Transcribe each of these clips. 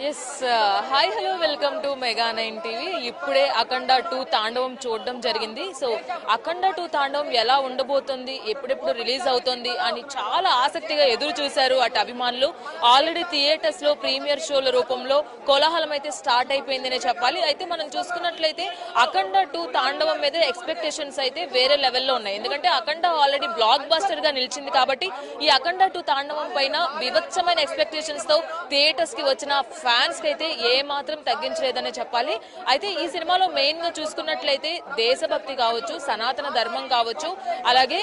Yes hi hello welcome to mega 9 TV. ఇప్పుడే అఖండ 2 తాండవం చూడడం జరిగింది. సో అఖండ 2 తాండవం ఎలా ఉండబోతుంది, ఎప్పుడెప్పుడు రిలీజ్ అవుతుంది అని చాలా ఆసక్తిగా ఎదురు చూశారు అటు అభిమానులు. ఆల్రెడీ థియేటర్స్ లో ప్రీమియర్ షోల రూపంలో కోలాహలం అయితే స్టార్ట్ అయిపోయిందనే చెప్పాలి. అయితే మనం చూసుకున్నట్లయితే అఖండ 2 తాండవం మీద ఎక్స్పెక్టేషన్స్ అయితే వేరే లెవెల్లో ఉన్నాయి. ఎందుకంటే అఖండ ఆల్రెడీ బ్లాక్ బస్టర్ గా నిలిచింది కాబట్టి ఈ అఖండ 2 తాండవం పైన వివత్సమైన ఎక్స్పెక్టేషన్స్ తో థియేటర్స్ కి వచ్చిన ఫ్యాన్స్ కి అయితే ఏ మాత్రం తగ్గించలేదనే చెప్పాలి. అయితే ఈ సినిమాలో మెయిన్ గా చూసుకున్నట్లయితే దేశభక్తి కావచ్చు, సనాతన ధర్మం కావచ్చు, అలాగే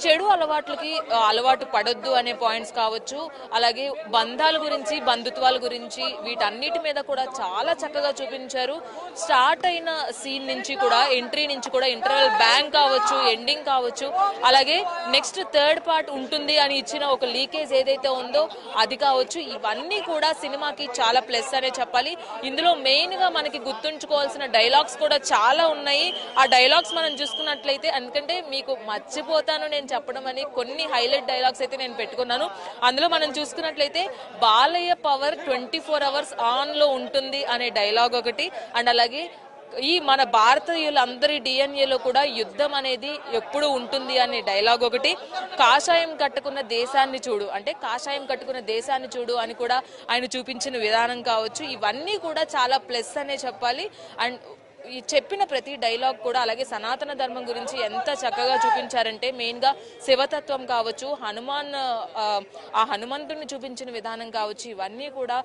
చెడు అలవాట్లకి అలవాటు పడొద్దు అనే పాయింట్స్ కావచ్చు, అలాగే బంధాల గురించి, బంధుత్వాల గురించి, వీటన్నిటి మీద కూడా చాలా చక్కగా చూపించారు. స్టార్ట్ అయిన సీన్ నుంచి కూడా, ఎంట్రీ నుంచి కూడా, ఇంటర్వెల్ బ్యాంక్ కావచ్చు, ఎండింగ్ కావచ్చు, అలాగే నెక్స్ట్ థర్డ్ పార్ట్ ఉంటుంది అని ఇచ్చిన ఒక లీకేజ్ ఏదైతే ఉందో అది కావచ్చు, ఇవన్నీ కూడా సినిమాకి చాలా ప్లస్ అనే చెప్పాలి. ఇందులో మెయిన్ గా మనకి గుర్తుంచుకోవాల్సిన డైలాగ్స్ కూడా చాలా ఉన్నాయి. ఆ డైలాగ్స్ మనం చూసుకున్నట్లయితే, ఎందుకంటే మీకు మర్చిపోతాను నేను చెప్పడం అని కొన్ని హైలైట్ డైలాగ్స్ అయితే నేను పెట్టుకున్నాను. అందులో మనం చూసుకున్నట్లయితే బాలయ్య పవర్ 24 hours ఆన్ లో ఉంటుంది అనే డైలాగ్ ఒకటి, అండ్ అలాగే ఈ మన భారతీయులందరి డిఎన్ఏలో కూడా యుద్ధం అనేది ఎప్పుడు ఉంటుంది అనే డైలాగ్ ఒకటి, కాషాయం కట్టుకున్న దేశాన్ని చూడు అంటే కాషాయం కట్టుకున్న దేశాన్ని చూడు అని కూడా ఆయన చూపించిన విధానం కావచ్చు, ఇవన్నీ కూడా చాలా ప్లస్ అనే చెప్పాలి. అండ్ ఈ చెప్పిన ప్రతి డైలాగ్ కూడా, అలాగే సనాతన ధర్మం గురించి ఎంత చక్కగా చూపించారంటే మెయిన్ గా శివతత్వం కావచ్చు, ఆ హనుమంతుడిని చూపించిన విధానం కావచ్చు, ఇవన్నీ కూడా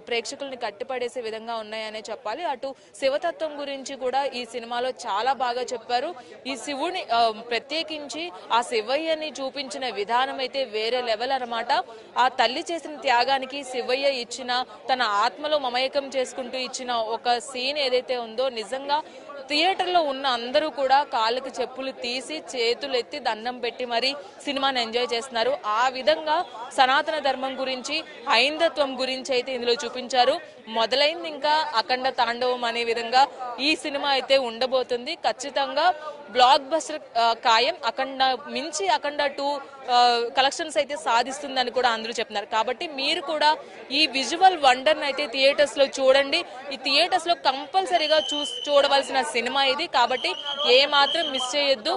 ప్రేక్షకుల్ని కట్టిపడేసే విధంగా ఉన్నాయనే చెప్పాలి. అటు శివతత్వం గురించి కూడా ఈ సినిమాలో చాలా బాగా చెప్పారు. ఈ శివుని ప్రత్యేకించి ఆ శివయ్యని చూపించిన విధానం అయితే వేరే లెవెల్ అనమాట. ఆ తల్లి చేసిన త్యాగానికి శివయ్య ఇచ్చిన, తన ఆత్మలో మమేకం చేసుకుంటూ ఇచ్చిన ఒక సీన్ ఏదైతే ఉందో, నిజంగా థియేటర్ లో ఉన్న అందరూ కూడా కాళ్ళకి చెప్పులు తీసి చేతులు ఎత్తి దండం పెట్టి మరి సినిమాని ఎంజాయ్ చేస్తున్నారు. ఆ విధంగా సనాతన ధర్మం గురించి, హైందత్వం గురించి అయితే ఇందులో చూపించారు. మొదలైంది ఇంకా అఖండ తాండవం అనే విధంగా ఈ సినిమా అయితే ఉండబోతుంది. ఖచ్చితంగా బ్లాక్ బస్టర్ ఖాయం. అఖండ మించి అఖండ 2 కలెక్షన్స్ అయితే సాధిస్తుందని కూడా అందరూ చెప్తున్నారు. కాబట్టి మీరు కూడా ఈ విజువల్ వండర్ అయితే థియేటర్స్ లో చూడండి. ఈ థియేటర్స్ లో కంపల్సరీగా చూడవలసిన సినిమా ఇది. కాబట్టి ఏ మాత్రం మిస్ చేయొద్దు.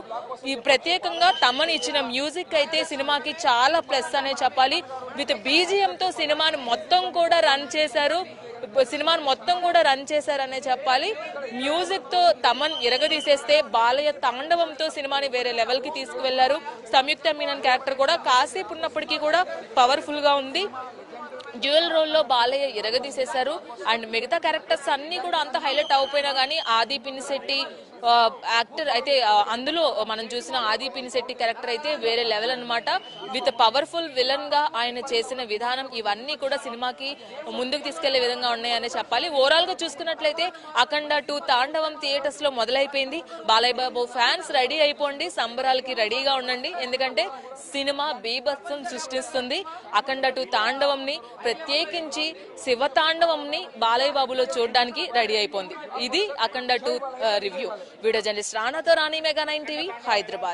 ఈ ప్రత్యేకంగా తమని ఇచ్చిన మ్యూజిక్ అయితే సినిమాకి చాలా ప్లస్ అనే చెప్పాలి. విత్ బీజిఎం తో సినిమాని మొత్తం కూడా రన్ చేశారనే చెప్పాలి. మ్యూజిక్ తో తమన్ ఇరగదీసేస్తే బాలయ్య తాండవంతో సినిమాని వేరే లెవెల్ కి తీసుకువెళ్లారు. సంయుక్త మీనన్ క్యారెక్టర్ కూడా కాసేపు ఉన్నప్పటికీ కూడా పవర్ఫుల్ గా ఉంది. డ్యూయల్ రోల్ లో బాలయ్య ఇరగదీసేశారు. అండ్ మిగతా క్యారెక్టర్స్ అన్ని కూడా అంత హైలైట్ అయిపోయినా గానీ ఆది పినిశెట్టి యాక్టర్ అయితే, అందులో మనం చూసిన ఆది పినిశెట్టి క్యారెక్టర్ అయితే వేరే లెవెల్ అనమాట. విత్ పవర్ఫుల్ విలన్ గా ఆయన చేసిన విధానం, ఇవన్నీ కూడా సినిమాకి ముందుకు తీసుకెళ్లే విధంగా ఉన్నాయని చెప్పాలి. ఓవరాల్ గా చూసుకున్నట్లయితే అఖండ 2 తాండవం థియేటర్స్ లో మొదలైపోయింది. బాలయ్య బాబు ఫ్యాన్స్ రెడీ అయిపోండి, సంబరాలకి రెడీగా ఉండండి. ఎందుకంటే సినిమా బీభత్సం సృష్టిస్తుంది. అఖండ 2 తాండవం ని, ప్రత్యేకించి శివ తాండవం ని బాలయ్య బాబులో చూడడానికి రెడీ అయిపోయింది. ఇది అఖండ 2 రివ్యూ. వీడియో జర్నలిస్ట్ రానాతో రాణి, మెగా 9 టీవీ, హైదరాబాద్.